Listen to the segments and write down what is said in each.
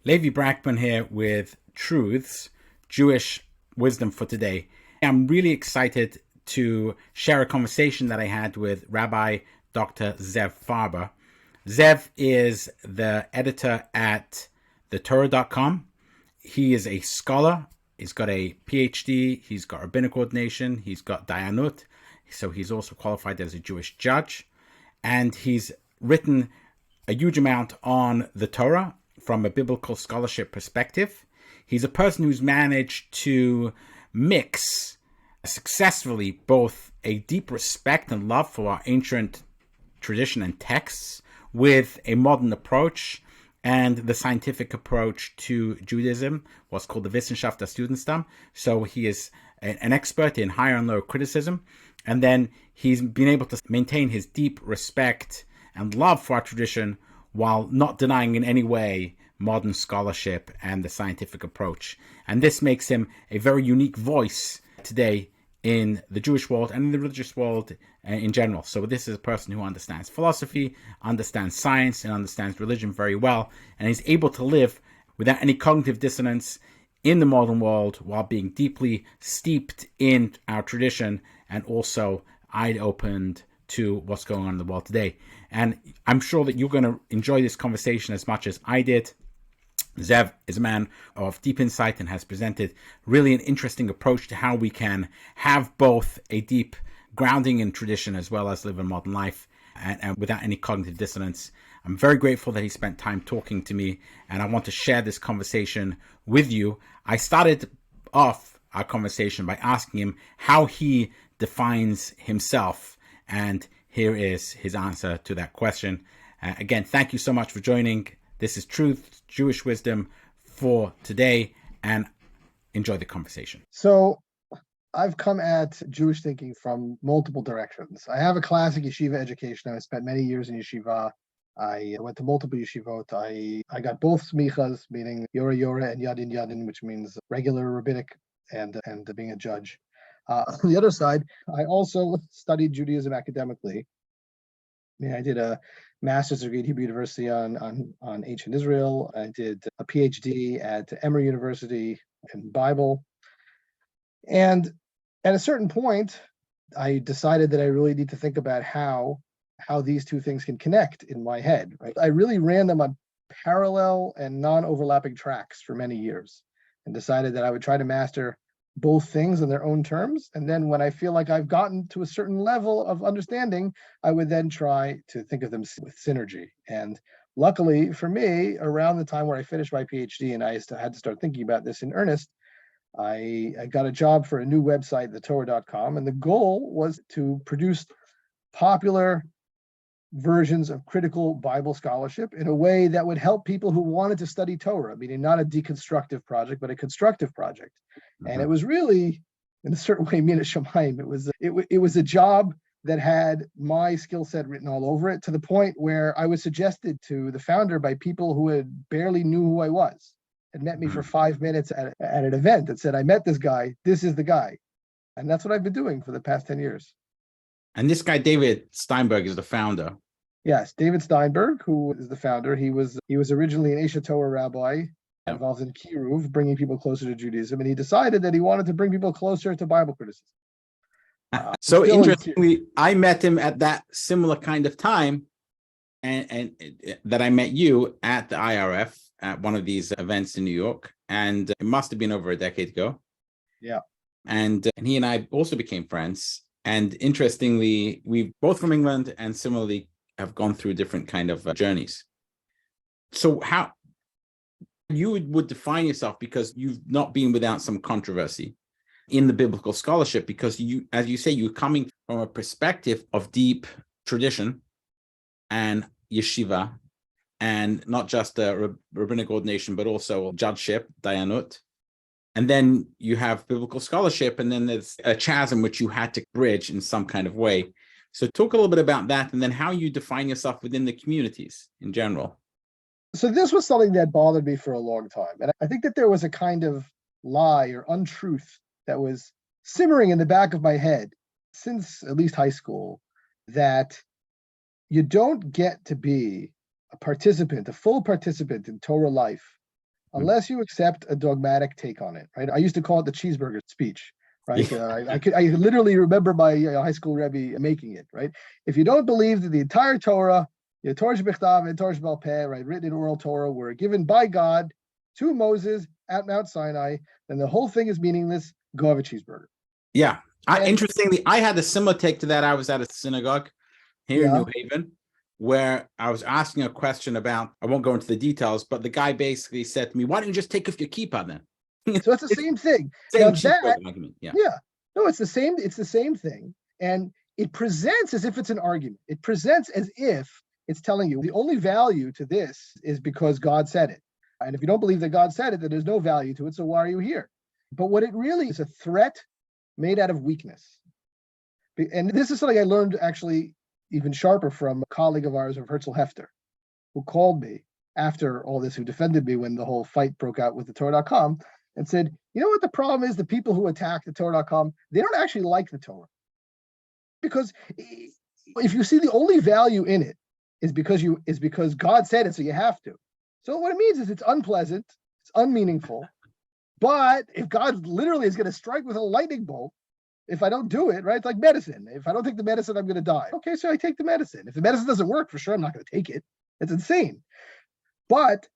Levi Brackman here with Truths, Jewish Wisdom for Today. I'm really excited to share a conversation that I had with Rabbi Dr. Zev Farber. Zev is the editor at thetorah.com. He is a scholar. He's got a PhD. He's got rabbinic ordination. He's got dayanut. So he's also qualified as a Jewish judge. And he's written a huge amount on the Torah from a biblical scholarship perspective. He's a person who's managed to mix successfully both a deep respect and love for our ancient tradition and texts with a modern approach and the scientific approach to Judaism, what's called the Wissenschaft des Judentum. So he is an expert in higher and lower criticism. And then he's been able to maintain his deep respect and love for our tradition while not denying in any way modern scholarship and the scientific approach. And this makes him a very unique voice today in the Jewish world and in the religious world in general. So this is a person who understands philosophy, understands science, and understands religion very well, and is able to live without any cognitive dissonance in the modern world while being deeply steeped in our tradition and also eye-opened to what's going on in the world today. And I'm sure that you're going to enjoy this conversation as much as I did. Zev is a man of deep insight and has presented really an interesting approach to how we can have both a deep grounding in tradition as well as live a modern life and without any cognitive dissonance. I'm very grateful that he spent time talking to me, and I want to share this conversation with you. I started off our conversation by asking him how he defines himself, and here is his answer to that question. Again, thank you so much for joining. This is Truth, Jewish Wisdom for Today, and enjoy the conversation. So I've come at Jewish thinking from multiple directions. I have a classic yeshiva education. I spent many years in yeshiva. I went to multiple yeshivot. I got both smichas, meaning Yora Yora and Yadin Yadin, which means regular rabbinic and being a judge. On the other side, I also studied Judaism academically. I did a master's degree at Hebrew University on ancient Israel. I did a PhD at Emory University in Bible. And at a certain point, I decided that I really need to think about how these two things can connect in my head. Right? I really ran them on parallel and non-overlapping tracks for many years and decided that I would try to master both things in their own terms. And then when I feel like I've gotten to a certain level of understanding, I would then try to think of them with synergy. And luckily for me, around the time where I finished my PhD and I had to start thinking about this in earnest, I got a job for a new website, thetorah.com. And the goal was to produce popular versions of critical Bible scholarship in a way that would help people who wanted to study Torah, meaning not a deconstructive project, but a constructive project. And it was really, in a certain way, mina shamayim. It was a job that had my skill set written all over it, to the point where I was suggested to the founder by people who had barely knew who I was, had met me for 5 minutes at an event that said, I met this guy, this is the guy. And that's what I've been doing for the past 10 years. And this guy, David Steinberg, is the founder. Yes, David Steinberg, who is the founder. He was originally an Aish Torah rabbi involved in Kiruv, bringing people closer to Judaism, and he decided that he wanted to bring people closer to Bible criticism. So interestingly, I met him at that similar kind of time, and that I met you at the IRF at one of these events in New York, and it must have been over a decade ago. Yeah, and he and I also became friends. And interestingly, we both from England and similarly have gone through different kind of journeys. So how you would define yourself, because you've not been without some controversy in the biblical scholarship, because you, as you say, you're coming from a perspective of deep tradition and yeshiva, and not just a rabbinic ordination, but also judgeship, dayanut. And then you have biblical scholarship, and then there's a chasm which you had to bridge in some kind of way. So talk a little bit about that, and then how you define yourself within the communities in general. So this was something that bothered me for a long time. And I think that there was a kind of lie or untruth that was simmering in the back of my head since at least high school, that you don't get to be a participant, a full participant in Torah life unless you accept a dogmatic take on it, right? I used to call it the cheeseburger speech, right? I literally remember my high school Rebbe making it, right? If you don't believe that the entire Torah, the Torah Shebechtav and Torah Shebal Peh, right, written in oral Torah, were given by God to Moses at Mount Sinai, then the whole thing is meaningless. Go have a cheeseburger. Yeah. Interestingly, I had a similar take to that. I was at a synagogue here in New Haven, where I was asking a question about, I won't go into the details, but the guy basically said to me, why don't you just take off your kippah then? So it's the same thing. Same argument. Yeah. No, it's the same thing. And it presents as if it's an argument. It presents as if it's telling you the only value to this is because God said it. And if you don't believe that God said it, then there's no value to it. So why are you here? But what it really is, a threat made out of weakness. And this is something I learned actually even sharper from a colleague of ours, of Herzl Hefter, who called me after all this, who defended me when the whole fight broke out with the Torah.com, and said, you know what the problem is? The people who attack the Torah.com, they don't actually like the Torah. Because if you see the only value in it is because God said it, so you have to. So what it means is it's unpleasant, it's unmeaningful. But if God literally is going to strike with a lightning bolt, if I don't do it, right, it's like medicine. If I don't take the medicine, I'm going to die. Okay, so I take the medicine. If the medicine doesn't work, for sure, I'm not going to take it. It's insane. But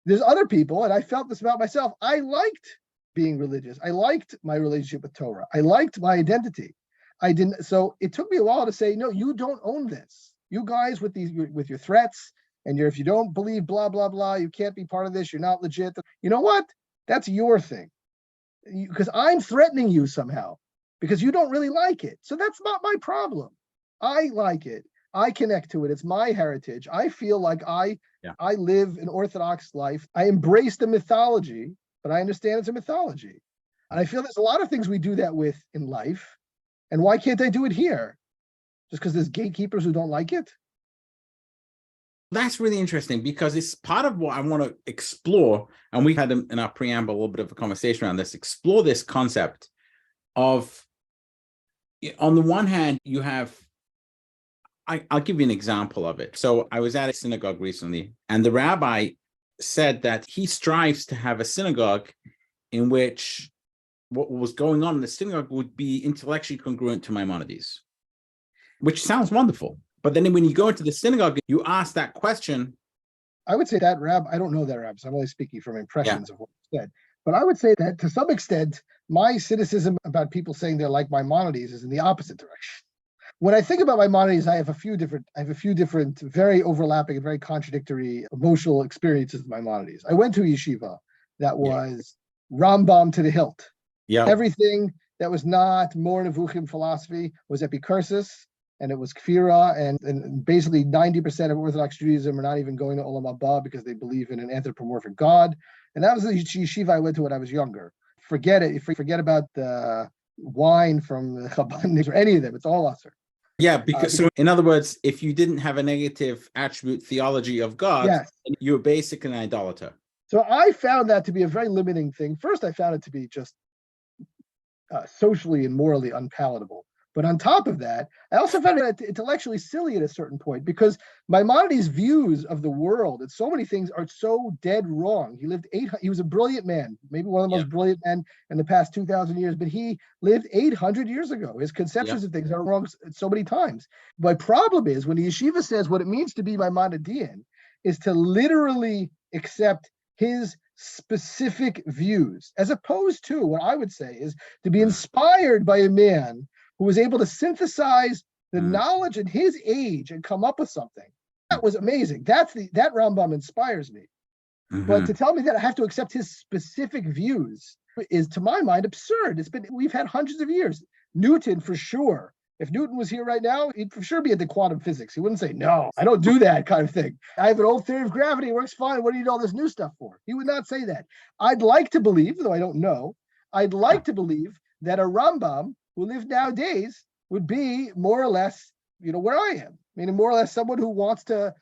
there's other people, and I felt this about myself. I liked being religious. I liked my relationship with Torah. I liked my identity. I didn't. So it took me a while to say, no, you don't own this. You guys with your threats and if you don't believe blah, blah, blah, you can't be part of this. You're not legit. You know what? That's your thing. Because I'm threatening you somehow because you don't really like it. So that's not my problem. I like it. I connect to it. It's my heritage. I feel like I live an Orthodox life. I embrace the mythology, but I understand it's a mythology. And I feel there's a lot of things we do that with in life. And why can't I do it here? Just because there's gatekeepers who don't like it? That's really interesting because it's part of what I want to explore. And we had in our preamble a little bit of a conversation around this, explore this concept of, on the one hand, you have, I'll give you an example of it. So I was at a synagogue recently, and the rabbi said that he strives to have a synagogue in which what was going on in the synagogue would be intellectually congruent to Maimonides, which sounds wonderful. But then when you go into the synagogue, you ask that question. I would say that rabbi, I don't know that rabbi, so I'm only speaking from impressions of what he said. But I would say that to some extent, my cynicism about people saying they're like Maimonides is in the opposite direction. When I think about Maimonides, I have a few different, very overlapping and very contradictory emotional experiences with Maimonides. I went to a yeshiva that was Rambam to the hilt. Yeah. Everything that was not more Nevuchim philosophy was epicursis, and it was kfira, and basically 90% of Orthodox Judaism are not even going to Olam Haba because they believe in an anthropomorphic God. And that was the yeshiva I went to when I was younger. Forget it. Forget about the wine from the Chabad or any of them. It's all usher. Yeah, because so in other words, if you didn't have a negative attribute theology of God, you were basically an idolater. So I found that to be a very limiting thing. First, I found it to be just socially and morally unpalatable. But on top of that, I also found it intellectually silly at a certain point because Maimonides' views of the world and so many things are so dead wrong. He was a brilliant man, maybe one of the most brilliant men in the past 2,000 years, but he lived 800 years ago. His conceptions of things are wrong so many times. My problem is when the yeshiva says what it means to be Maimonidean is to literally accept his specific views, as opposed to what I would say is to be inspired by a man who was able to synthesize the knowledge in his age and come up with something. That was amazing. That Rambam inspires me. But to tell me that I have to accept his specific views is, to my mind, absurd. We've had hundreds of years. Newton, for sure. If Newton was here right now, he'd for sure be into quantum physics. He wouldn't say, no, I don't do that kind of thing. I have an old theory of gravity. It works fine. What do you need all this new stuff for? He would not say that. I'd like to believe, though I don't know, I'd like to believe that a Rambam who lived nowadays would be more or less, where I am. Meaning more or less someone who wants to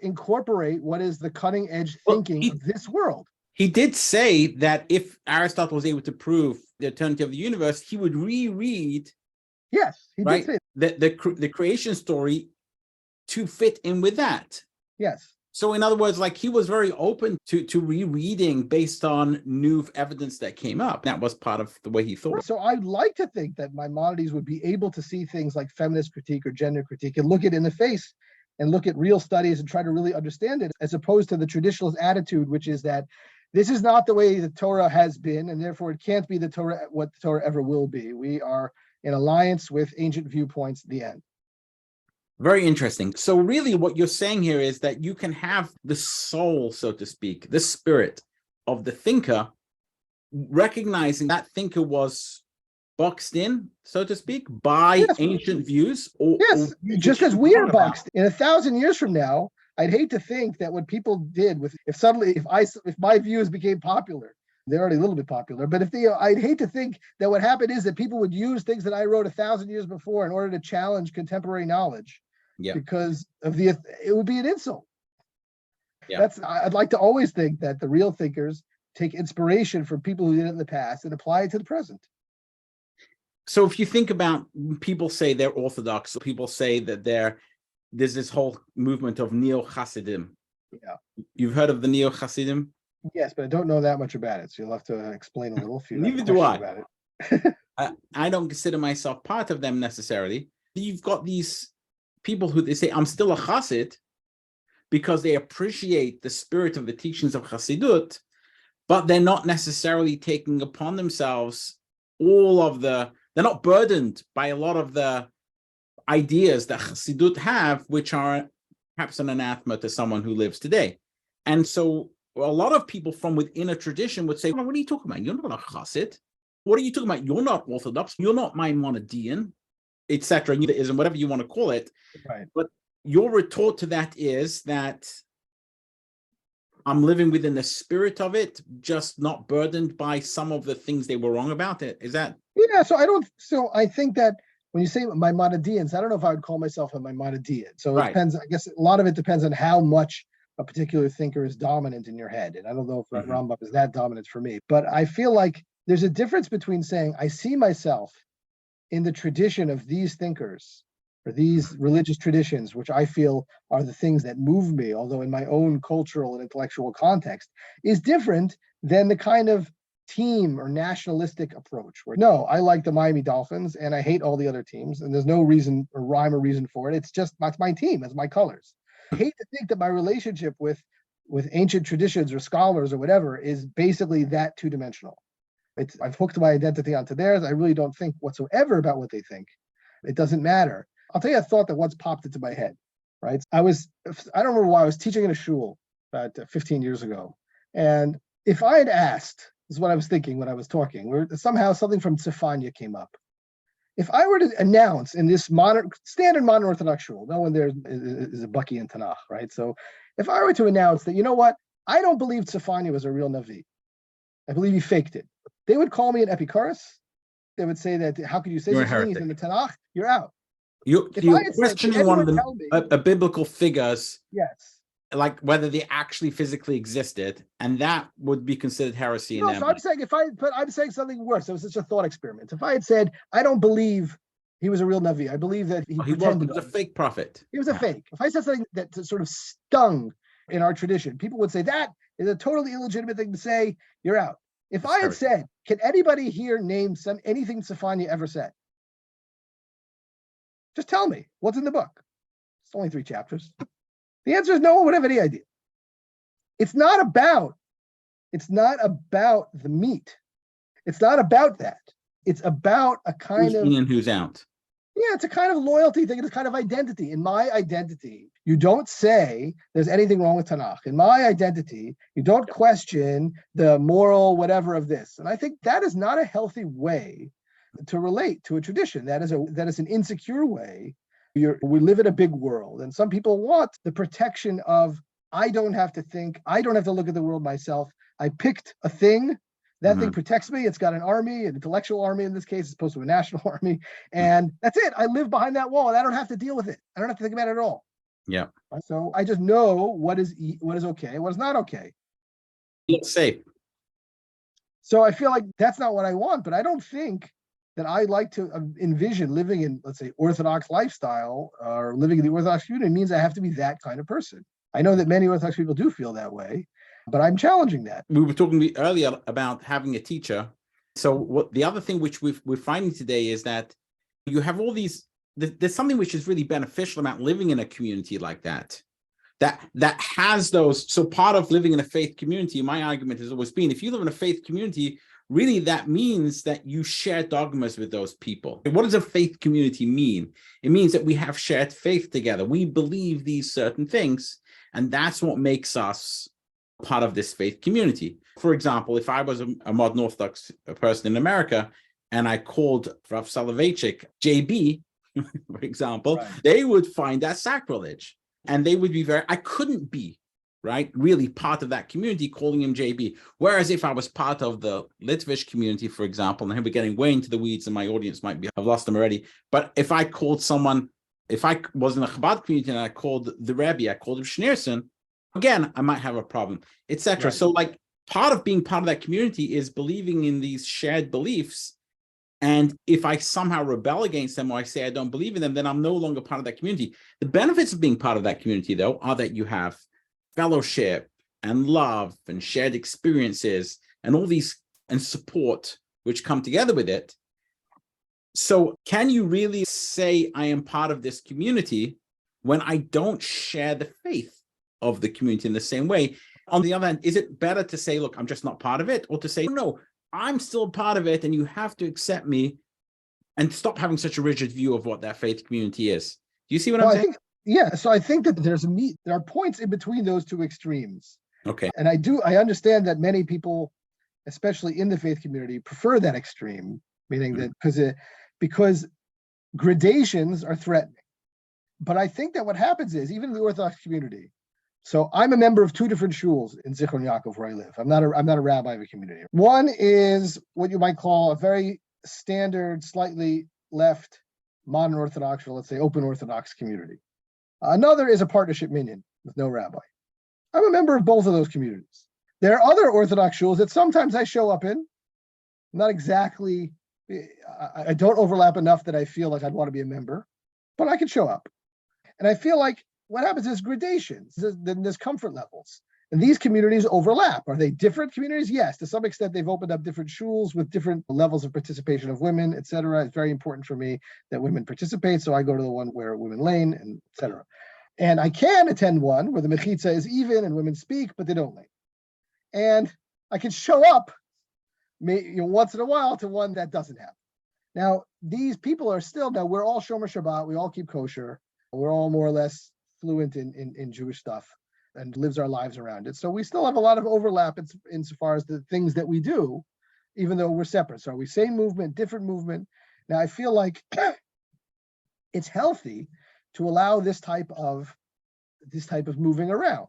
incorporate what is the cutting edge thinking of this world. He did say that if Aristotle was able to prove the eternity of the universe, he would reread. Yes, he did say that the creation story to fit in with that. Yes. So in other words, like he was very open to rereading based on new evidence that came up. That was part of the way he thought. So I'd like to think that Maimonides would be able to see things like feminist critique or gender critique and look it in the face and look at real studies and try to really understand it, as opposed to the traditionalist attitude, which is that this is not the way the Torah has been, and therefore it can't be the Torah, what the Torah ever will be. We are in alliance with ancient viewpoints at the end. Very interesting. So really what you're saying here is that you can have the soul, so to speak, the spirit of the thinker, recognizing that thinker was boxed in, so to speak, by ancient views. Yes, just as we are boxed. In 1,000 years from now, I'd hate to think that what people did with, if my views became popular, they're already a little bit popular, but I'd hate to think that what happened is that people would use things that I wrote 1,000 years before in order to challenge contemporary knowledge. Yeah. Because it would be an insult. Yeah. I'd like to always think that the real thinkers take inspiration from people who did it in the past and apply it to the present. So if you think about, people say they're Orthodox, people say that there's this whole movement of neo-Hasidim. Yeah. You've heard of the neo-Hasidim? Yes, but I don't know that much about it. So you'll have to explain a little. Neither do I. About it. I don't consider myself part of them necessarily. You've got these people who they say, I'm still a Chassid, because they appreciate the spirit of the teachings of Chassidut, but they're not necessarily taking upon themselves they're not burdened by a lot of the ideas that Chassidut have, which are perhaps an anathema to someone who lives today. And so a lot of people from within a tradition would say, well, what are you talking about? You're not a Chassid. What are you talking about? You're not Orthodox. You're not Maimonidean, etc., Judaism, whatever you want to call it. Right. But your retort to that is that I'm living within the spirit of it, just not burdened by some of the things they were wrong about it. Is that? Yeah, so I think that when you say Maimonideans, I don't know if I would call myself a Maimonidean. So it depends, I guess a lot of it depends on how much a particular thinker is dominant in your head. And I don't know if Rambam is that dominant for me, but I feel like there's a difference between saying, I see myself in the tradition of these thinkers or these religious traditions, which I feel are the things that move me, although in my own cultural and intellectual context, is different than the kind of team or nationalistic approach where, no, I like the Miami Dolphins and I hate all the other teams, and there's no reason or rhyme or reason for it. It's just, that's my team, it's my colors. I hate to think that my relationship with ancient traditions or scholars or whatever is basically that two-dimensional. I've hooked my identity onto theirs. I really don't think whatsoever about what they think. It doesn't matter. I'll tell you a thought that once popped into my head, right? I don't remember why, I was teaching in a shul about 15 years ago. And if I had asked, this is what I was thinking when I was talking, somehow something from Tzefania came up. If I were to announce in this standard modern Orthodox shul, no one there is a Bucky in Tanakh, right? So if I were to announce that, you know what, I don't believe Tzefania was a real Navi. I believe he faked it. They would call me an epicurus. They would say that, how could you say such things in the Tanakh? You're out. You're questioning one of the biblical figures, yes, like whether they actually physically existed, and that would be considered heresy. No, so I'm saying something worse. It was just a thought experiment. If I had said, I don't believe he was a real Navi, I believe that he was a fake prophet. He was a fake. If I said something that sort of stung in our tradition, people would say that is a totally illegitimate thing to say. You're out. If I had said, can anybody here name anything Tzefania ever said? Just tell me, what's in the book? It's only 3 chapters. The answer is no one would have any idea. It's not about the meat. It's not about that. It's about a kind who's in and who's out. Yeah, it's a kind of loyalty thing. It's a kind of identity. In my identity, you don't say there's anything wrong with Tanakh. In my identity, you don't question the moral whatever of this. And I think that is not a healthy way to relate to a tradition. That is an insecure way. We live in a big world, and some people want the protection of, I don't have to think, I don't have to look at the world myself. I picked a thing. That thing protects me. It's got an army, an intellectual army in this case, as opposed to a national army. And that's it. I live behind that wall and I don't have to deal with it. I don't have to think about it at all. Yeah. So I just know what is okay, what is not okay. It's safe. So I feel like that's not what I want, but I don't think that I like to envision living in, let's say, Orthodox lifestyle or living in the Orthodox community means I have to be that kind of person. I know that many Orthodox people do feel that way, but I'm challenging that. We were talking earlier about having a teacher. So what the other thing which we're finding today is that you have all these, there's something which is really beneficial about living in a community like that has those. So part of living in a faith community, my argument has always been, if you live in a faith community, really that means that you share dogmas with those people. What does a faith community mean? It means that we have shared faith together. We believe these certain things, and that's what makes us part of this faith community. For example, if I was a modern Orthodox person in America and I called Rav Soloveitchik JB, for example, right, they would find that sacrilege. And they would be I couldn't be, right, really part of that community calling him JB. Whereas if I was part of the Litvish community, for example, and we're getting way into the weeds and my audience might be, I've lost them already. But if I called someone, if I was in a Chabad community and I called the Rebbe, I called him Schneerson, again, I might have a problem, etc. Right. So like part of being part of that community is believing in these shared beliefs. And if I somehow rebel against them or I say I don't believe in them, then I'm no longer part of that community. The benefits of being part of that community, though, are that you have fellowship and love and shared experiences and all these and support which come together with it. So can you really say I am part of this community when I don't share the faith of the community in the same way? On the other hand, is it better to say, look, I'm just not part of it, or to say, no, I'm still part of it and you have to accept me, and stop having such a rigid view of what that faith community is? Do you see what I'm saying? So I think that there are points in between those two extremes. Okay. And I understand that many people, especially in the faith community, prefer that extreme, meaning that because gradations are threatening. But I think that what happens is, even in the Orthodox community, so I'm a member of two different shuls in Zichron Yaakov where I live. I'm not a rabbi of a community. One is what you might call a very standard, slightly left, modern Orthodox, or let's say open Orthodox community. Another is a partnership minyan with no rabbi. I'm a member of both of those communities. There are other Orthodox shuls that sometimes I show up in. Not exactly, I don't overlap enough that I feel like I'd want to be a member, but I can show up. And I feel like what happens is gradations, then there's comfort levels. And these communities overlap. Are they different communities? Yes, to some extent they've opened up different shuls with different levels of participation of women, et cetera. It's very important for me that women participate, so I go to the one where women lane, and et cetera. And I can attend one where the mechitza is even and women speak, but they don't lane. And I can show up once in a while to one that doesn't happen. Now, these people are still, now we're all Shomer Shabbat, we all keep kosher, we're all more or less fluent in Jewish stuff and lives our lives around it. So we still have a lot of overlap insofar as the things that we do, even though we're separate. So are we same movement, different movement? Now I feel like it's healthy to allow this type of moving around.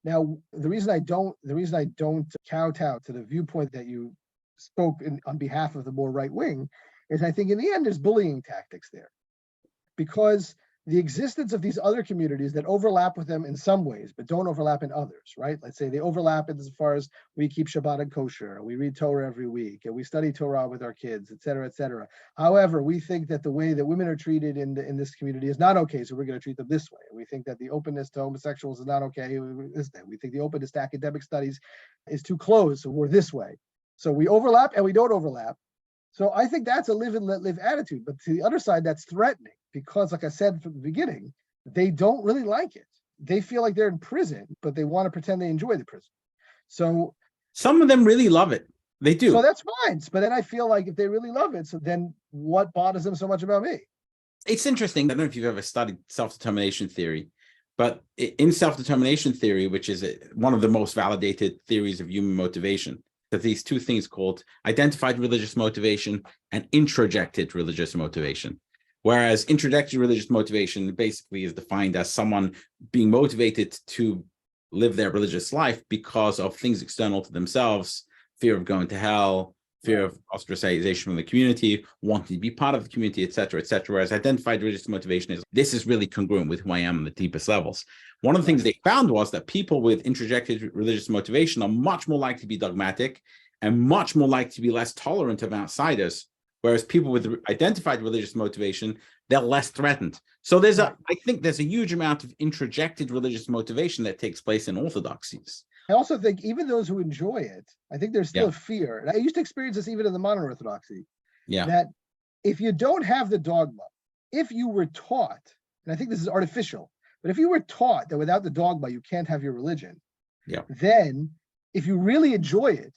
Now, the reason I don't kowtow to the viewpoint that you spoke on behalf of the more right wing is I think in the end there's bullying tactics there, because the existence of these other communities that overlap with them in some ways, but don't overlap in others, right? Let's say they overlap as far as we keep Shabbat and kosher, we read Torah every week, and we study Torah with our kids, et cetera, et cetera. However, we think that the way that women are treated in this community is not okay, so we're going to treat them this way. We think that the openness to homosexuals is not okay. We think the openness to academic studies is too closed, so we're this way. So we overlap and we don't overlap. So I think that's a live and let live attitude. But to the other side, that's threatening, because like I said from the beginning, they don't really like it. They feel like they're in prison, but they want to pretend they enjoy the prison. So some of them really love it. They do. So that's fine. But then I feel like if they really love it, so then what bothers them so much about me? It's interesting. I don't know if you've ever studied self-determination theory, but in self-determination theory, which is one of the most validated theories of human motivation, that these two things called identified religious motivation and introjected religious motivation. Whereas introjected religious motivation basically is defined as someone being motivated to live their religious life because of things external to themselves, fear of going to hell, fear of ostracization from the community, wanting to be part of the community, et cetera, et cetera. Whereas identified religious motivation is, this is really congruent with who I am on the deepest levels. One of the things they found was that people with introjected religious motivation are much more likely to be dogmatic and much more likely to be less tolerant of outsiders. Whereas people with identified religious motivation they're less threatened. So I think there's a huge amount of introjected religious motivation that takes place in orthodoxies. I also think even those who enjoy it, I think there's still a fear. And I used to experience this even in the modern orthodoxy. That if you don't have the dogma, if you were taught, and I think this is artificial, but if you were taught that without the dogma you can't have your religion, then if you really enjoy it,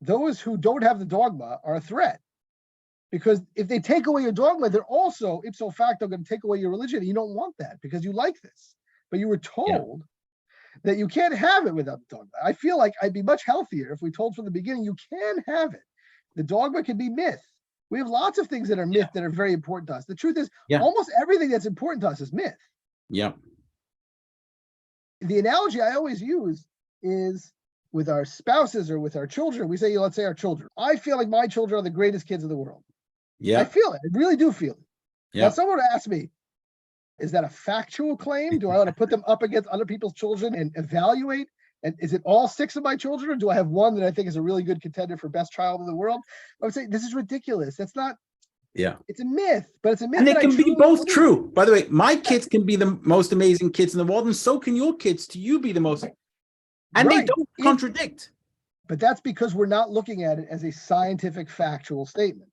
those who don't have the dogma are a threat. Because if they take away your dogma, they're also ipso facto going to take away your religion. And you don't want that because you like this. But you were told that you can't have it without the dogma. I feel like I'd be much healthier if we told from the beginning you can have it. The dogma can be myth. We have lots of things that are myth that are very important to us. The truth is, almost everything that's important to us is myth. The analogy I always use is with our spouses or with our children. We say, let's say our children. I feel like my children are the greatest kids in the world. I feel it. I really do feel it. Now, someone would ask me, is that a factual claim? Do I want to put them up against other people's children and evaluate? And is it all 6 of my children? Or do I have one that I think is a really good contender for best child in the world? I would say, this is ridiculous. That's not, it's a myth, but it's a myth. And it can be both true. By the way, my kids can be the most amazing kids in the world, and so can your kids to you be the most. And they don't contradict. But that's because we're not looking at it as a scientific, factual statement.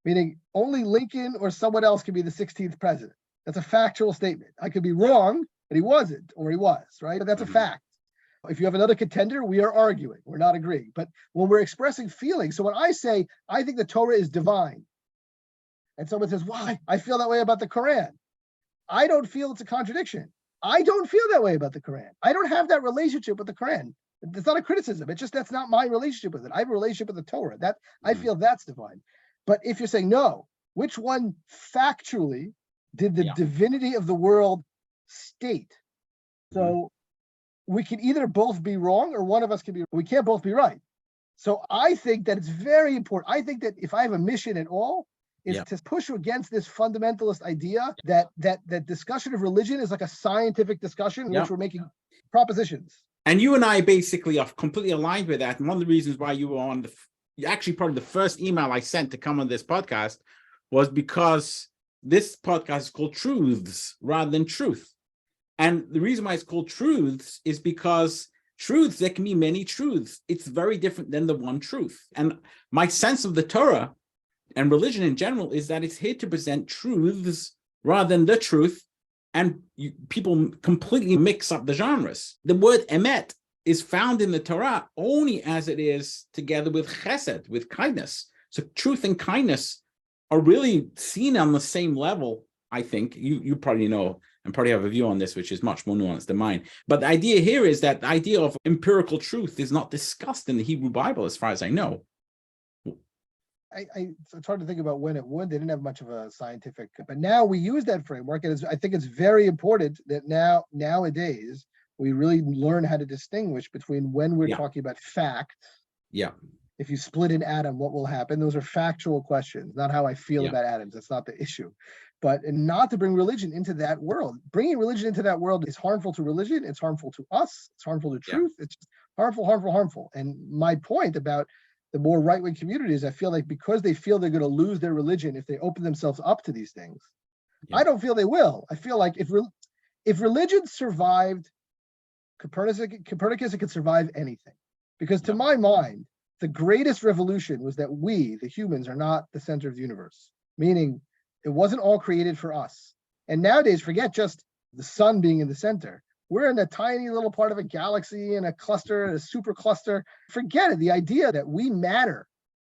Meaning only Lincoln or someone else can be the 16th president. That's a factual statement. I could be wrong, but he wasn't, or he was, right? But that's a fact. If you have another contender, we are arguing. We're not agreeing. But when we're expressing feelings, so when I say, I think the Torah is divine, and someone says, why? I feel that way about the Quran. I don't feel it's a contradiction. I don't feel that way about the Quran. I don't have that relationship with the Quran. It's not a criticism. It's just that's not my relationship with it. I have a relationship with the Torah. That I feel that's divine. But if you're saying, no, which one factually did the divinity of the world state? So we can either both be wrong or one of us can be, we can't both be right. So I think that it's very important. I think that if I have a mission at all, is to push against this fundamentalist idea that discussion of religion is like a scientific discussion in which we're making propositions. And you and I basically are completely aligned with that. And one of the reasons why you were on actually probably the first email I sent to come on this podcast was because this podcast is called Truths rather than Truth. And the reason why it's called Truths is because truths, there can be many truths. It's very different than the one truth. And my sense of the Torah and religion in general is that it's here to present truths rather than the truth. And people completely mix up the genres. The word emet is found in the Torah only as it is together with chesed, with kindness. So truth and kindness are really seen on the same level, I think. You probably know and probably have a view on this, which is much more nuanced than mine. But the idea here is that the idea of empirical truth is not discussed in the Hebrew Bible, as far as I know. It's hard to think about when it would. They didn't have much of a scientific, but now we use that framework, and I think it's very important that nowadays we really learn how to distinguish between when we're talking about fact. If you split an atom, what will happen? Those are factual questions, not how I feel about atoms. That's not the issue. But not to bring religion into that world. Bringing religion into that world is harmful to religion. It's harmful to us. It's harmful to truth. It's harmful. And my point about the more right-wing communities, I feel like because they feel they're going to lose their religion if they open themselves up to these things, I don't feel they will. I feel like if religion survived Copernicus, it could survive anything. Because to my mind, the greatest revolution was that we, the humans, are not the center of the universe, meaning it wasn't all created for us. And nowadays, forget just the sun being in the center. We're in a tiny little part of a galaxy and a cluster, a super cluster. Forget it. The idea that we matter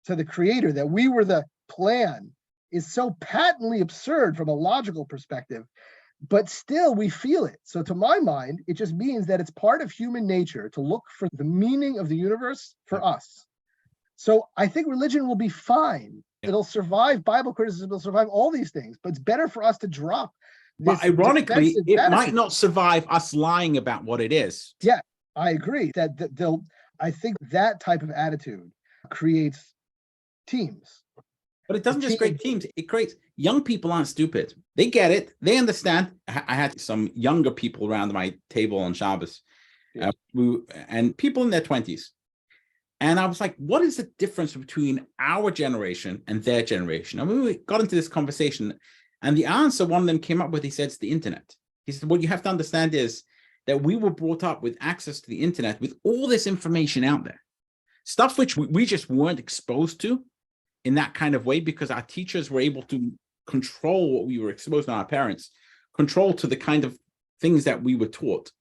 to the creator, that we were the plan, is so patently absurd from a logical perspective, but still we feel it. So to my mind, it just means that it's part of human nature to look for the meaning of the universe for us. So I think religion will be fine. It'll survive Bible criticism, it'll survive all these things, but it's better for us to drop. But ironically, it might not survive us lying about what it is. Yeah, I agree I think that type of attitude creates teams. But it doesn't just create teams. It creates young people aren't stupid. They get it. They understand. I had some younger people around my table on Shabbos, and people in their 20s. And I was like, what is the difference between our generation and their generation? I mean, we got into this conversation. And the answer one of them came up with, he said, it's the internet. He said, what you have to understand is that we were brought up with access to the internet with all this information out there, stuff which we just weren't exposed to in that kind of way because our teachers were able to control what we were exposed to, our parents control to the kind of things that we were taught.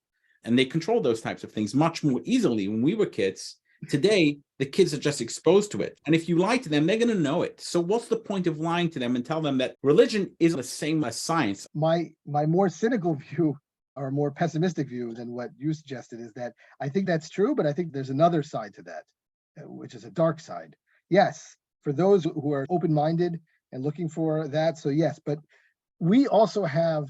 And they controlled those types of things much more easily when we were kids. Today, the kids are just exposed to it. And if you lie to them, they're going to know it. So what's the point of lying to them and tell them that religion is the same as science? My more cynical view or more pessimistic view than what you suggested is that I think that's true, but I think there's another side to that, which is a dark side. Yes, for those who are open-minded and looking for that, so yes, but we also have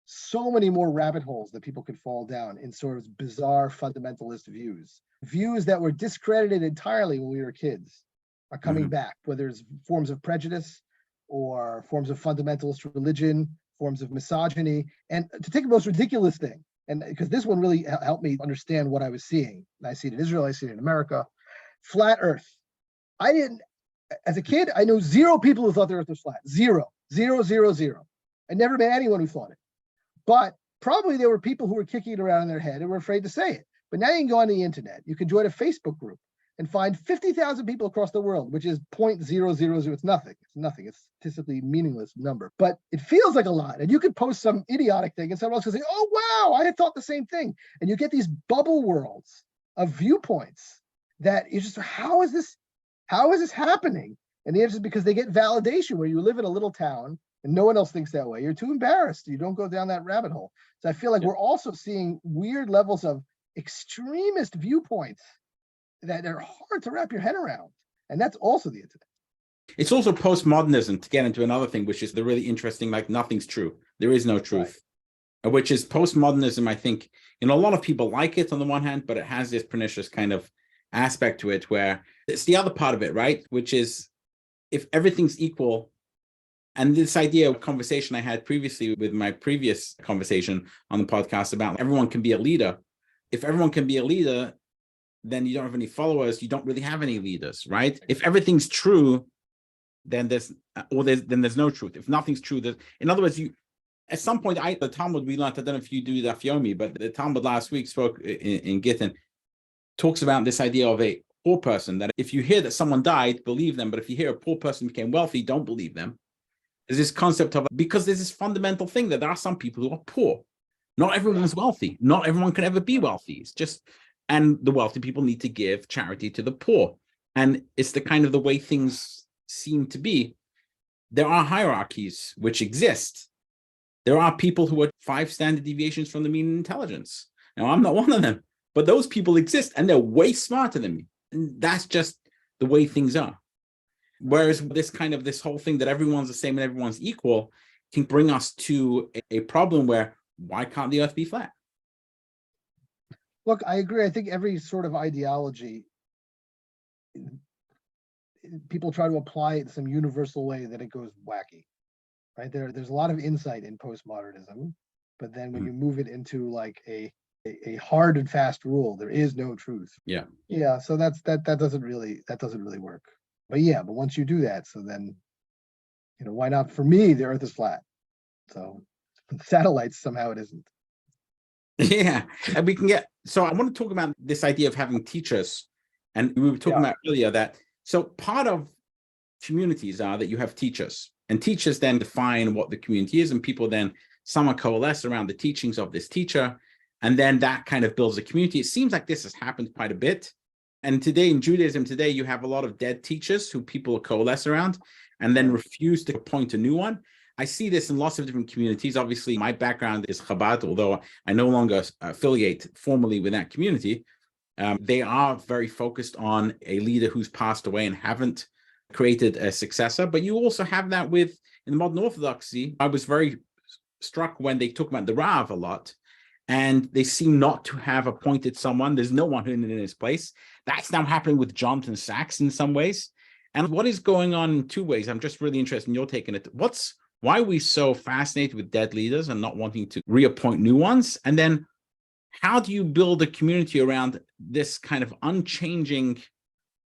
so many more rabbit holes that people could fall down in sort of bizarre fundamentalist views that were discredited entirely when we were kids are coming back, whether it's forms of prejudice or forms of fundamentalist religion, forms of misogyny. And to take the most ridiculous thing, and because this one really helped me understand what I was seeing. I see it in Israel, I see it in America. Flat Earth. As a kid, I knew zero people who thought the Earth was flat. Zero. I never met anyone who thought it. But probably there were people who were kicking it around in their head and were afraid to say it. But now you can go on the internet. You can join a Facebook group and find 50,000 people across the world, which is 0.000. It's nothing. It's a statistically meaningless number. But it feels like a lot. And you could post some idiotic thing and someone else could say, oh, wow, I had thought the same thing. And you get these bubble worlds of viewpoints that you just, how is this happening? And the answer is because they get validation where you live in a little town and no one else thinks that way. You're too embarrassed. You don't go down that rabbit hole. So I feel like we're also seeing weird levels of extremist viewpoints that are hard to wrap your head around. And that's also the internet. It's also postmodernism, to get into another thing, which is the really interesting, like nothing's true. There is no truth, right. Which is postmodernism. I think, a lot of people like it on the one hand, but it has this pernicious kind of aspect to it where it's the other part of it, right? Which is if everything's equal. And this idea of conversation I had previously with my previous conversation on the podcast about everyone can be a leader. If everyone can be a leader, then you don't have any followers. You don't really have any leaders, right? If everything's true, then there's no truth. If nothing's true, in other words, at some point, the Talmud we learned, I don't know if you do that, Yomi, but the Talmud last week spoke in Gittin, talks about this idea of a poor person, that if you hear that someone died, believe them. But if you hear a poor person became wealthy, don't believe them. There's this concept of, because there's this fundamental thing that there are some people who are poor. Not everyone's wealthy. Not everyone can ever be wealthy. It's just, and the wealthy people need to give charity to the poor. And it's the kind of the way things seem to be. There are hierarchies which exist. There are people who are 5 standard deviations from the mean intelligence. Now, I'm not one of them, but those people exist and they're way smarter than me. And that's just the way things are. Whereas this whole thing that everyone's the same and everyone's equal can bring us to a problem where why can't the earth be flat? Look, I agree. I think every sort of ideology, people try to apply it in some universal way that it goes wacky, right? There's a lot of insight in postmodernism, but then when you move it into like a hard and fast rule, there is no truth. Yeah. So that doesn't really work. But once you do that, so then, why not? For me, the earth is flat. So satellites, somehow it isn't. Yeah. And so I want to talk about this idea of having teachers. And we were talking about earlier that, so part of communities are that you have teachers, and teachers then define what the community is, and people then somewhat coalesce around the teachings of this teacher. And then that kind of builds a community. It seems like this has happened quite a bit. And today in Judaism, you have a lot of dead teachers who people coalesce around and then refuse to appoint a new one. I see this in lots of different communities. Obviously, my background is Chabad, although I no longer affiliate formally with that community. They are very focused on a leader who's passed away and haven't created a successor. But you also have that in the modern Orthodoxy. I was very struck when they talk about the Rav a lot, and they seem not to have appointed someone. There's no one in his place. That's now happening with Jonathan Sachs in some ways. And what is going on in 2 ways? I'm just really interested in your take on it. Why are we so fascinated with dead leaders and not wanting to reappoint new ones? And then how do you build a community around this kind of unchanging?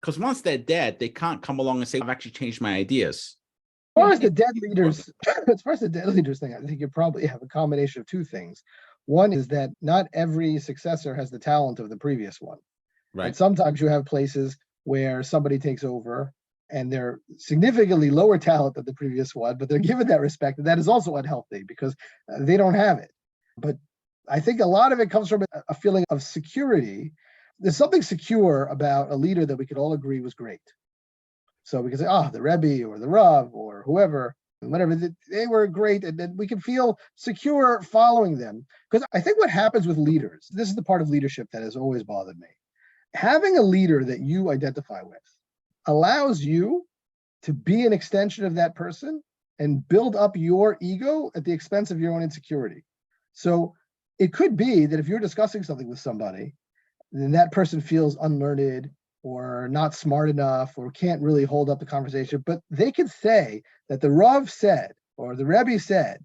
Because once they're dead, they can't come along and say, I've actually changed my ideas. far as the dead leaders, as far as the dead leaders thing, I think you probably have a combination of two things. One is that not every successor has the talent of the previous one. Right. And sometimes you have places where somebody takes over and they're significantly lower talent than the previous one, but they're given that respect. And that is also unhealthy because they don't have it. But I think a lot of it comes from a feeling of security. There's something secure about a leader that we could all agree was great. So we can say, the Rebbe or the Rav or whoever, whatever, they were great. And then we can feel secure following them. Because I think what happens with leaders, this is the part of leadership that has always bothered me. Having a leader that you identify with allows you to be an extension of that person and build up your ego at the expense of your own insecurity. So it could be that if you're discussing something with somebody, then that person feels unlearned or not smart enough or can't really hold up the conversation, but they could say that the Rav said or the Rebbe said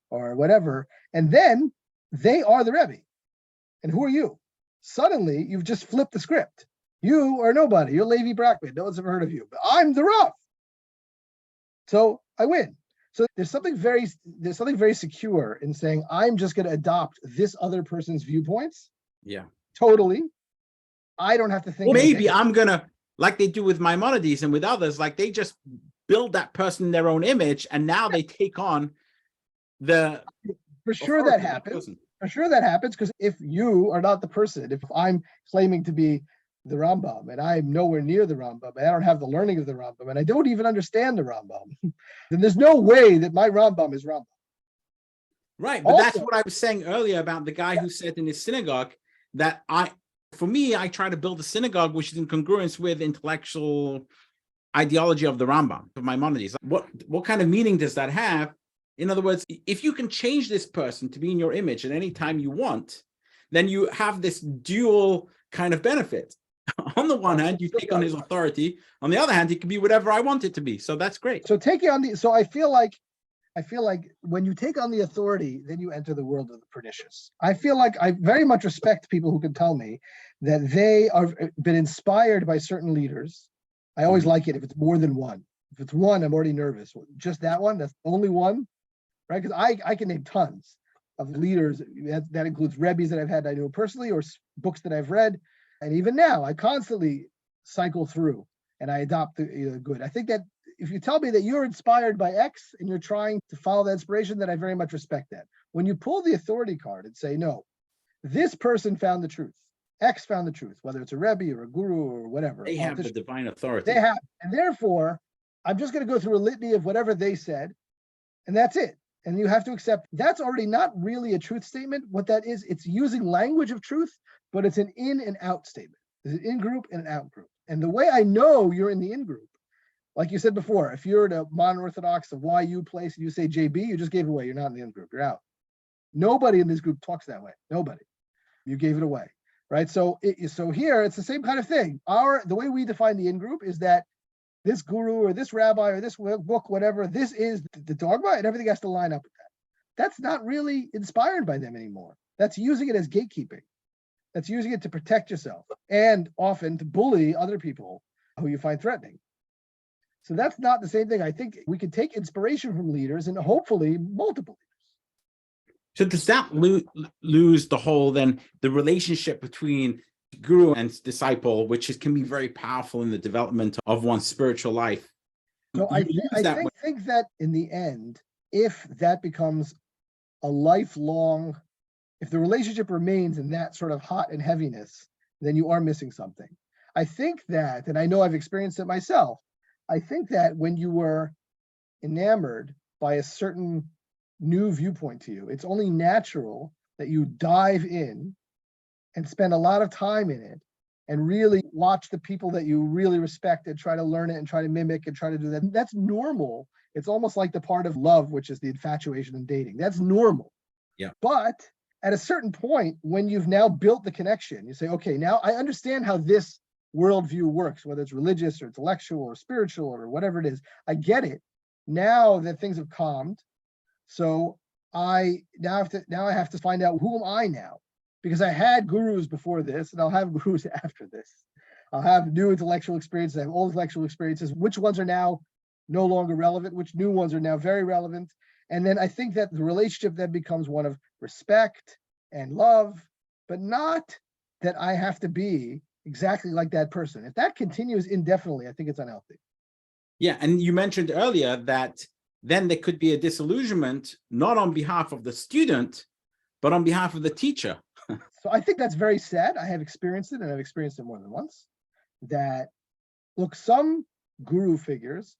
or whatever, and then they are the Rebbe. And who are you? Suddenly, you've just flipped the script. You are nobody. You're Levi Brackman. No one's ever heard of you. But I'm the Rav. So I win. So there's something very secure in saying, I'm just going to adopt this other person's viewpoints. Yeah. Totally. I don't have to think. Or maybe I'm going to, like they do with Maimonides and with others, like they just build that person in their own image and now they take on the... For sure that happens. For sure that happens, because if you are not the person, if I'm claiming to be the Rambam and I'm nowhere near the Rambam and I don't have the learning of the Rambam and I don't even understand the Rambam, then there's no way that my Rambam is Rambam. Right, but also, that's what I was saying earlier about the guy who said in his synagogue that I try to build a synagogue which is in congruence with intellectual ideology of the Rambam, of Maimonides. What kind of meaning does that have? In other words, if you can change this person to be in your image at any time you want, then you have this dual kind of benefit. On the one hand, you take on his authority. On the other hand, it can be whatever I want it to be. So that's great. So I feel like when you take on the authority, then you enter the world of the pernicious. I feel like I very much respect people who can tell me that they have been inspired by certain leaders. I always like it if it's more than one. If it's one, I'm already nervous. Just that one, that's the only one. Right, because I can name tons of leaders. That includes Rebbes that I've had I know personally, or books that I've read, and even now I constantly cycle through and I adopt the good. I think that if you tell me that you're inspired by X and you're trying to follow that inspiration, then I very much respect that. When you pull the authority card and say, no, this person found the truth, X found the truth, whether it's a Rebbe or a guru or whatever. They have the divine authority. They have, and therefore I'm just going to go through a litany of whatever they said, and that's it. And you have to accept that's already not really a truth statement. What that is, it's using language of truth, but it's an in and out statement. There's an in group and an out group. And the way I know you're in the in group, like you said before, if you're in a modern Orthodox, of YU place, and you say JB, you just gave away. You're not in the in group. You're out. Nobody in this group talks that way. Nobody. You gave it away, right? So here it's the same kind of thing. The way we define the in group is that this guru or this rabbi or this book, whatever, this is the dogma, and everything has to line up with that. That's not really inspired by them anymore. That's using it as gatekeeping. That's using it to protect yourself and often to bully other people who you find threatening. So that's not the same thing. I think we can take inspiration from leaders and hopefully multiple leaders. So does that lose the whole, then, the relationship between guru and disciple, which can be very powerful in the development of one's spiritual life? So I think that in the end, if that becomes a lifelong, if the relationship remains in that sort of hot and heaviness, then you are missing something. I think that, and I know I've experienced it myself, I think that when you were enamored by a certain new viewpoint to you, it's only natural that you dive in and spend a lot of time in it and really watch the people that you really respect and try to learn it and try to mimic and try to do that. That's normal. It's almost like the part of love, which is the infatuation and dating. That's normal. Yeah. But at a certain point, when you've now built the connection, you say, okay, now I understand how this worldview works, whether it's religious or intellectual or spiritual or whatever it is. I get it. Now that things have calmed, so I have to find out, who am I now? Because I had gurus before this, and I'll have gurus after this. I'll have new intellectual experiences. I have old intellectual experiences. Which ones are now no longer relevant, which new ones are now very relevant. And then I think that the relationship then becomes one of respect and love, but not that I have to be exactly like that person. If that continues indefinitely, I think it's unhealthy. Yeah, and you mentioned earlier that then there could be a disillusionment, not on behalf of the student, but on behalf of the teacher. So I think that's very sad. I have experienced it, and I've experienced it more than once. That, look, some guru figures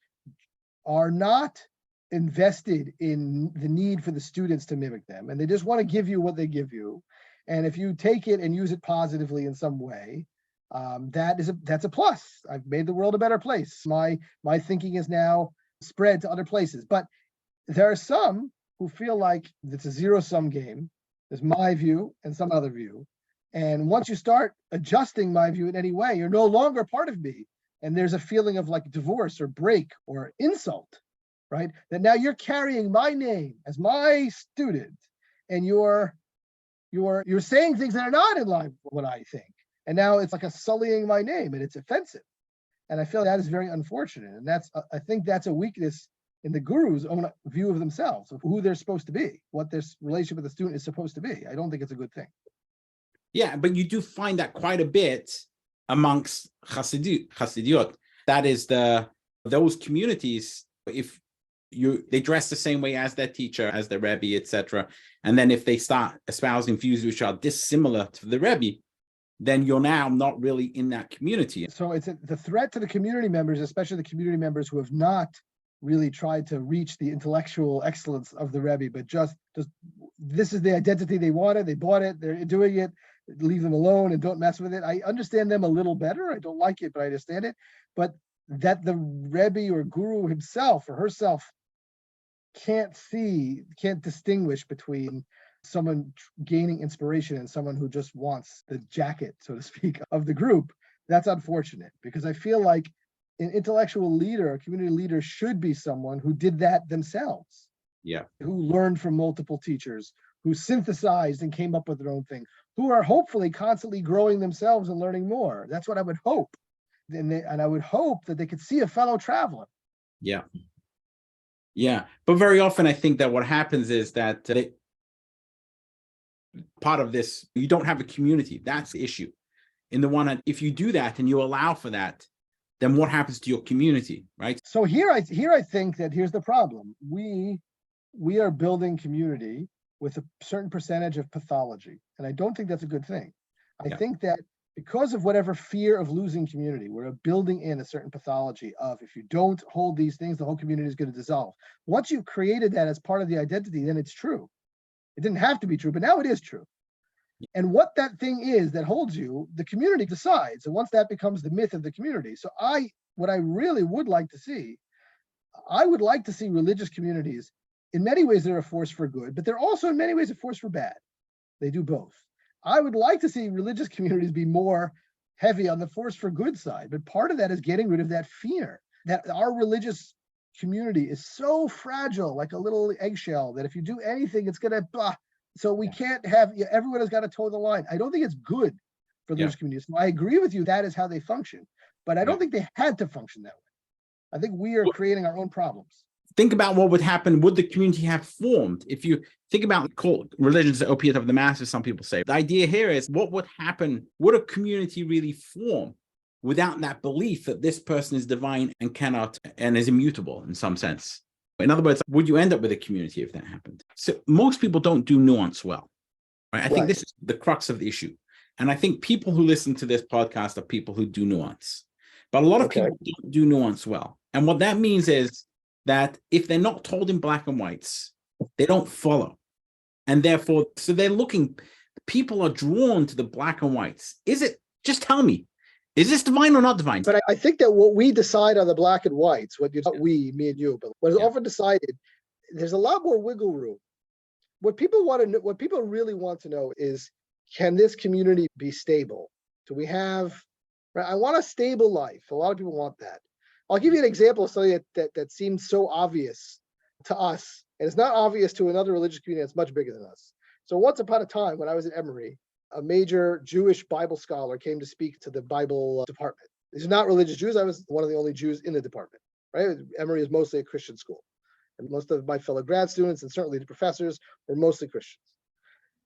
are not invested in the need for the students to mimic them, and they just want to give you what they give you. And if you take it and use it positively in some way, that's a plus. I've made the world a better place. My thinking is now spread to other places. But there are some who feel like it's a zero-sum game. There's my view and some other view. And once you start adjusting my view in any way, you're no longer part of me. And there's a feeling of like divorce or break or insult, right? That now you're carrying my name as my student, and you're saying things that are not in line with what I think. And now it's like a sullying my name, and it's offensive. And I feel that is very unfortunate. And I think that's a weakness in the guru's own view of themselves, of who they're supposed to be, what their relationship with the student is supposed to be. I don't think it's a good thing. Yeah, but you do find that quite a bit amongst Hasidiyot. That is those communities, if they dress the same way as their teacher, as their Rebbe, etc. And then if they start espousing views which are dissimilar to the Rebbe, then you're now not really in that community. So it's the threat to the community members, especially the community members who have not really tried to reach the intellectual excellence of the Rebbe, but just this is the identity they wanted, they bought it, they're doing it, leave them alone and don't mess with it. I understand them a little better. I don't like it, but I understand it. But that the Rebbe or guru himself or herself can't distinguish between someone gaining inspiration and someone who just wants the jacket, so to speak, of the group, that's unfortunate, because I feel like an intellectual leader, a community leader, should be someone who did that themselves. Yeah. Who learned from multiple teachers, who synthesized and came up with their own thing, who are hopefully constantly growing themselves and learning more. That's what I would hope. And I would hope that they could see a fellow traveler. Yeah. Yeah. But very often I think that what happens is that part of this, you don't have a community. That's the issue. In the one hand, if you do that and you allow for that, then what happens to your community, right? So here I think that here's the problem. We are building community with a certain percentage of pathology, and I don't think that's a good thing. I think that because of whatever fear of losing community, we're building in a certain pathology of, if you don't hold these things, the whole community is going to dissolve. Once you've created that as part of the identity, then it's true. It didn't have to be true, but now it is true. And what that thing is that holds you, the community decides. And once that becomes the myth of the community. So what I really would like to see, I would like to see religious communities. In many ways, they're a force for good, but they're also in many ways a force for bad. They do both. I would like to see religious communities be more heavy on the force for good side, but part of that is getting rid of that fear that our religious community is so fragile, like a little eggshell, that if you do anything, it's going to blah. So we can't have, everyone has got to toe the line. I don't think it's good for those communities. So I agree with you, that is how they function, but I don't think they had to function that way. I think we are creating our own problems. Think about what would happen. Would the community have formed? If you think about religion's the opiate of the masses, some people say. The idea here is, what would happen? Would a community really form without that belief that this person is divine and cannot and is immutable in some sense? In other words, would you end up with a community if that happened? So most people don't do nuance well. Right? I think this is the crux of the issue. And I think people who listen to this podcast are people who do nuance. But a lot of people don't do nuance well. And what that means is that if they're not told in black and whites, they don't follow. And therefore, so they're looking, people are drawn to the black and whites. Just tell me, is this divine or not divine? But I think that what we decide on the black and whites, me and you, but what is often decided, there's a lot more wiggle room. What people want to know, what people really want to know is, can this community be stable? Do we have, I want a stable life. A lot of people want that. I'll give you an example of something that seems so obvious to us, and it's not obvious to another religious community that's much bigger than us. So once upon a time, when I was at Emory, a major Jewish Bible scholar came to speak to the Bible department. These are not religious Jews. I was one of the only Jews in the department. right? Emory is mostly a Christian school. And most of my fellow grad students and certainly the professors were mostly Christians.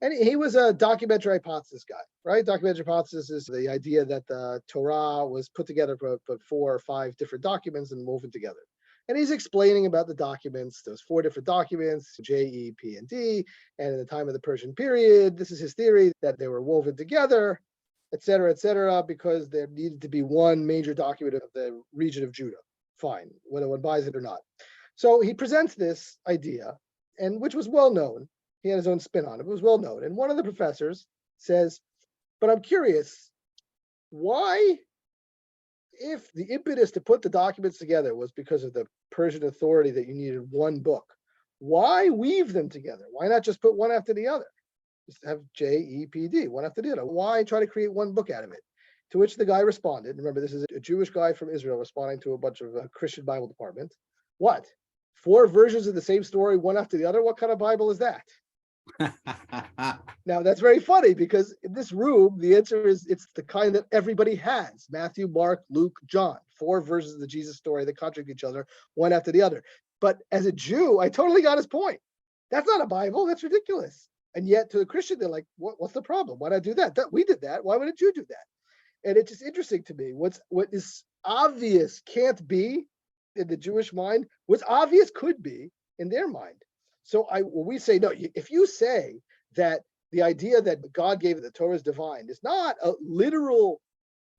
And he was a documentary hypothesis guy, right? Documentary hypothesis is the idea that the Torah was put together but 4 or 5 different documents and woven together. And he's explaining about the documents, those 4 different documents, J, E, P, and D. And in the time of the Persian period, this is his theory that they were woven together, et cetera, because there needed to be one major document of the region of Judah. Fine, whether one buys it or not. So he presents this idea, and which was well known. He had his own spin on it. It was well known. And one of the professors says, but I'm curious, why, if the impetus to put the documents together was because of the Persian authority that you needed one book, why weave them together? Why not just put one after the other? Just have J, E, P, D, one after the other. Why try to create one book out of it? To which the guy responded, remember, this is a Jewish guy from Israel responding to a bunch of Christian Bible department. What? 4 versions of the same story, one after the other? What kind of Bible is that? Now, that's very funny because in this room, the answer is it's the kind that everybody has. Matthew, Mark, Luke, John. 4 versions of the Jesus story that contradict each other, one after the other. But as a Jew, I totally got his point. That's not a Bible. That's ridiculous. And yet to a Christian, they're like, what's the problem? Why not do that? We did that. Why would a Jew do that? And it's just interesting to me. What is obvious can't be in the Jewish mind. What's obvious could be in their mind. So when we say, no, if you say that the idea that God gave it, the Torah is divine, is not a literal,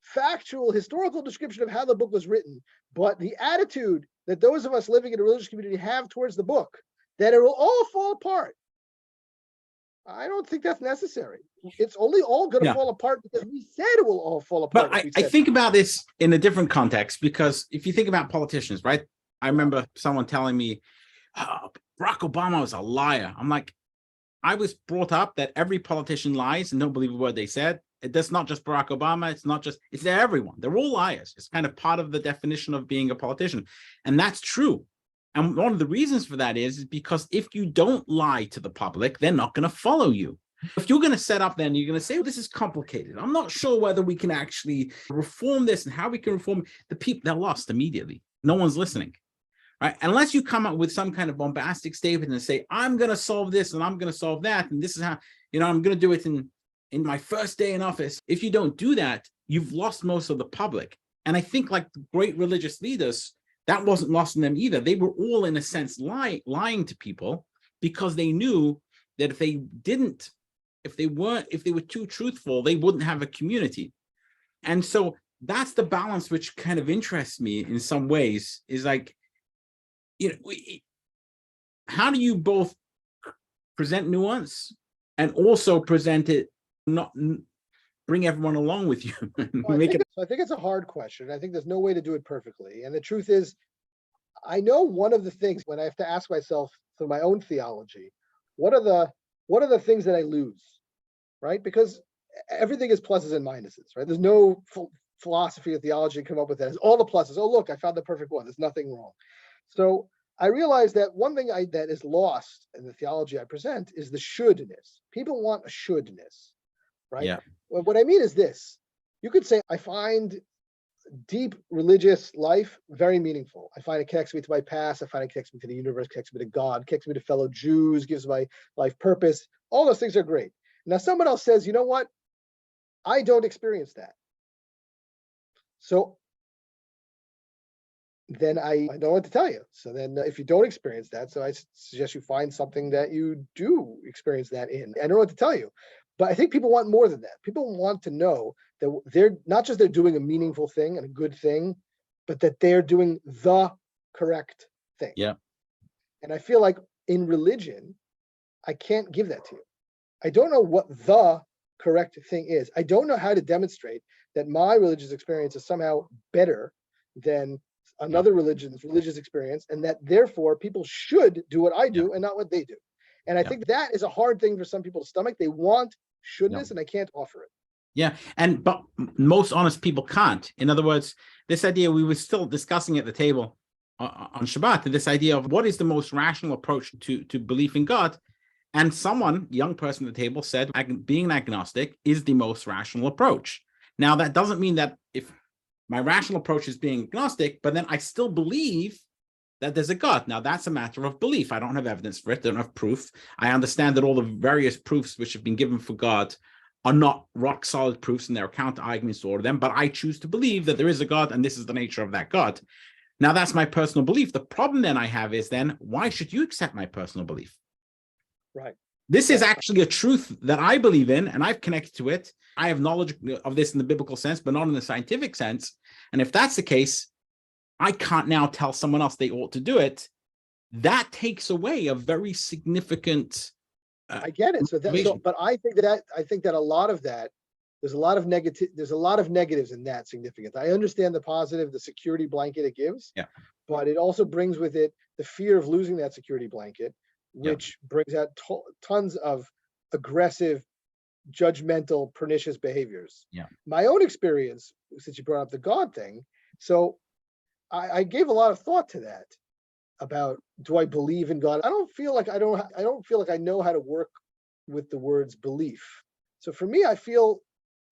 factual, historical description of how the book was written, but the attitude that those of us living in a religious community have towards the book, that it will all fall apart. I don't think that's necessary. It's only all going to fall apart because we said it will all fall apart. But I think about this in a different context, because if you think about politicians, right? I remember someone telling me, oh, Barack Obama was a liar. I'm like, I was brought up that every politician lies and don't believe a word they said. That's not just Barack Obama. It's everyone. They're all liars. It's kind of part of the definition of being a politician. And that's true. And one of the reasons for that is because if you don't lie to the public, they're not going to follow you. If you're going to set up, then you're going to say, well, this is complicated. I'm not sure whether we can actually reform this and how we can reform the people. They're lost immediately. No one's listening. Right? Unless you come up with some kind of bombastic statement and say, I'm going to solve this and I'm going to solve that. And this is how, I'm going to do it in my first day in office. If you don't do that, you've lost most of the public. And I think like the great religious leaders, that wasn't lost in them either. They were all, in a sense, lying to people because they knew that if they were too truthful, they wouldn't have a community. And so that's the balance which kind of interests me in some ways, is like, how do you both present nuance and also present it, not bring everyone along with you? I think it's a hard question. I think there's no way to do it perfectly. And the truth is, I know one of the things when I have to ask myself through my own theology, what are the things that I lose, right? Because everything is pluses and minuses, right? There's no philosophy or theology to come up with that. It's all the pluses. Oh, look, I found the perfect one. There's nothing wrong. So I realized that one thing that is lost in the theology I present is the shouldness. People want a shouldness, right? Yeah. Well, what I mean is this. You could say, I find deep religious life very meaningful. I find it connects me to my past. I find it connects me to the universe, connects me to God, connects me to fellow Jews, gives my life purpose. All those things are great. Now, someone else says, you know what? I don't experience that. So then I don't know what to tell you. So then if you don't experience that, so I suggest you find something that you do experience that in. I don't know what to tell you. But I think people want more than that. People want to know that they're not just they're doing a meaningful thing and a good thing, but that they're doing the correct thing. Yeah. And I feel like in religion, I can't give that to you. I don't know what the correct thing is. I don't know how to demonstrate that my religious experience is somehow better than another religion's religious experience, and that therefore people should do what I do and not what they do. And I think that is a hard thing for some people to stomach. They want shouldness, and I can't offer it. Yeah, but most honest people can't. In other words, this idea, we were still discussing at the table on Shabbat, this idea of what is the most rational approach to belief in God. And someone, young person at the table, said being an agnostic is the most rational approach. Now, that doesn't mean that if My rational approach is being agnostic, but then I still believe that there's a God. Now, that's a matter of belief. I don't have evidence for it. I don't have proof. I understand that all the various proofs which have been given for God are not rock solid proofs, and there are counter arguments to all of them, but I choose to believe that there is a God, and this is the nature of that God. Now, that's my personal belief. The problem then I have is then, why should you accept my personal belief? Right. This is actually a truth that I believe in, and I've connected to it. I have knowledge of this in the biblical sense, but not in the scientific sense. And if that's the case, I can't now tell someone else they ought to do it. That takes away a very significant. I get it. But I think that a lot of that, there's a lot of negatives in that significance. I understand the positive, the security blanket it gives, but it also brings with it the fear of losing that security blanket, which brings out tons of aggressive, judgmental, pernicious behaviors. My own experience, since you brought up the God thing, so I gave a lot of thought to that about, do I believe in God? I don't feel like I know how to work with the words belief. So for me, I feel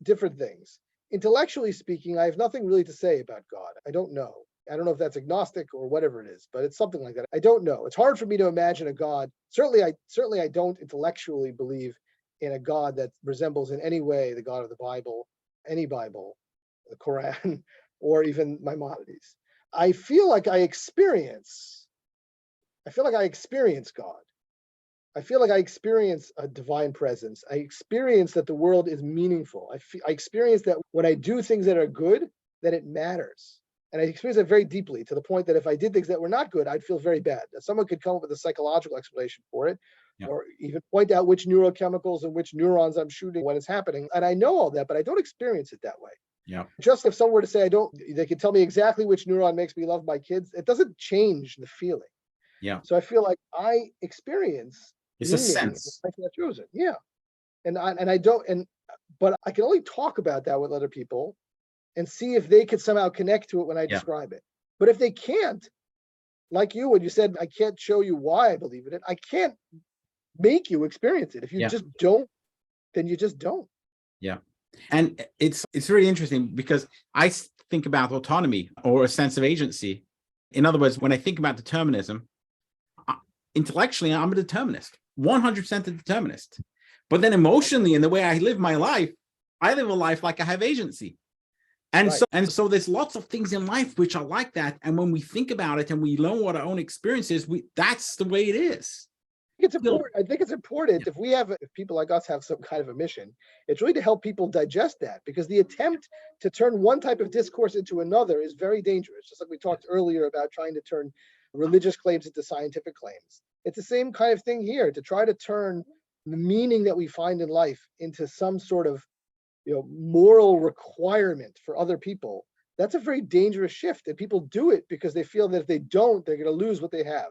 different things. Intellectually speaking, I have nothing really to say about God. I don't know. I don't know if that's agnostic or whatever it is, but it's something like that. I don't know. It's hard for me to imagine a God. Certainly I don't intellectually believe in a God that resembles in any way the God of the Bible, any Bible, the Quran, or even Maimonides. I feel like I experience God. I feel like I experience a divine presence. I experience that the world is meaningful. I experience that when I do things that are good, that it matters. And I experience it very deeply, to the point that if I did things that were not good, I'd feel very bad. That someone could come up with a psychological explanation for it, or even point out which neurochemicals and which neurons I'm shooting when it's happening. And I know all that, but I don't experience it that way. Just if someone were to say they could tell me exactly which neuron makes me love my kids, it doesn't change the feeling. So I feel like I experience it's a sense. Chosen. But I can only talk about that with other people and see if they could somehow connect to it when I describe it. But if they can't, like you, when you said, I can't show you why I believe in it, I can't make you experience it. If you just don't, then you just don't. And it's really interesting, because I think about autonomy or a sense of agency. In other words, when I think about determinism, intellectually, I'm a determinist, 100% a determinist. But then emotionally, in the way I live my life, I live a life like I have agency. And so there's lots of things in life which are like that. And when we think about it and we learn what our own experience is, that's the way it is. I think it's important if people like us have some kind of a mission, it's really to help people digest that, because the attempt to turn one type of discourse into another is very dangerous. Just like we talked earlier about trying to turn religious claims into scientific claims. It's the same kind of thing here, to try to turn the meaning that we find in life into some sort of moral requirement for other people. That's a very dangerous shift, and people do it because they feel that if they don't, they're going to lose what they have.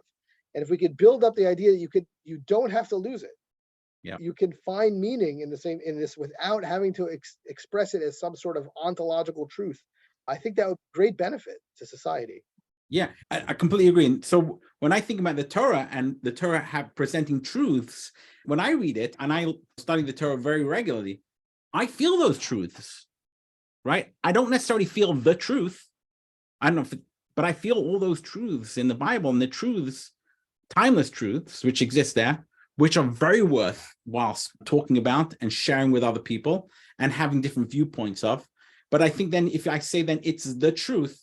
And if we could build up the idea that you don't have to lose it. You can find meaning in this without having to express it as some sort of ontological truth. I think that would be great benefit to society. I completely agree. And so when I think about the Torah, and the Torah presenting truths, when I read it, and I study the Torah very regularly, I feel those truths, right? I don't necessarily feel the truth. I don't know, but I feel all those truths in the Bible, and the truths, timeless truths, which exist there, which are very worthwhile talking about and sharing with other people and having different viewpoints of. But I think then if I say then it's the truth,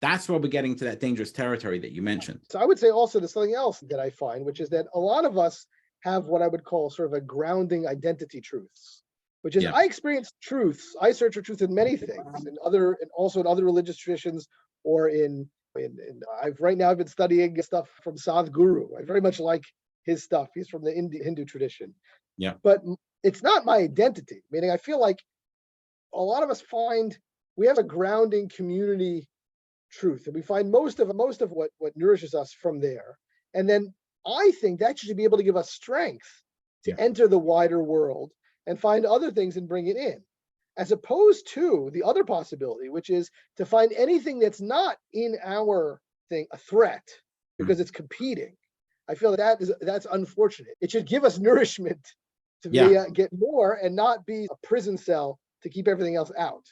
that's where we're getting to that dangerous territory that you mentioned. So I would say also there's something else that I find, which is that a lot of us have what I would call sort of a grounding identity truths, which is I experience truths. I search for truth in many things, and also in other religious traditions, or I've been studying stuff from Sadhguru. I very much like his stuff. He's from the Hindu tradition. But it's not my identity. Meaning, I feel like a lot of us we have a grounding community truth, and we find most of what nourishes us from there. And then I think that should be able to give us strength to enter the wider world and find other things and bring it in, as opposed to the other possibility, which is to find anything that's not in our thing a threat because it's competing. I feel that's unfortunate. It should give us nourishment to get more, and not be a prison cell to keep everything else out.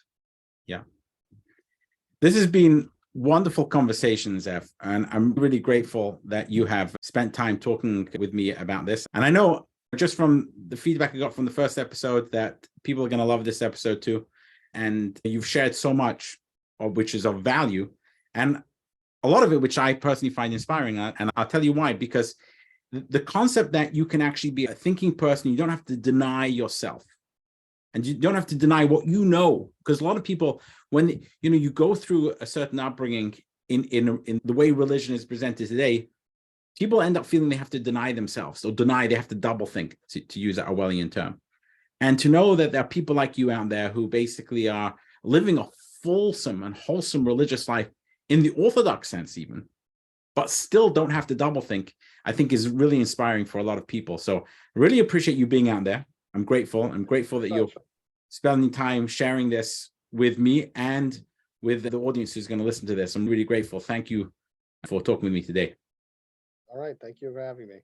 This has been wonderful conversations, Zev, and I'm really grateful that you have spent time talking with me about this. And I know just from the feedback I got from the first episode that people are going to love this episode too. And you've shared so much, which is of value, and a lot of it, which I personally find inspiring. And I'll tell you why, because the concept that you can actually be a thinking person, you don't have to deny yourself. And you don't have to deny what you know, because a lot of people, when you go through a certain upbringing in the way religion is presented today, people end up feeling they have to deny themselves, or they have to double think, to use that Orwellian term. And to know that there are people like you out there who basically are living a fulsome and wholesome religious life in the Orthodox sense even, but still don't have to double think, I think is really inspiring for a lot of people. So really appreciate you being out there. I'm grateful. I'm grateful that you're spending time sharing this with me and with the audience who's going to listen to this. I'm really grateful. Thank you for talking with me today. All right. Thank you for having me.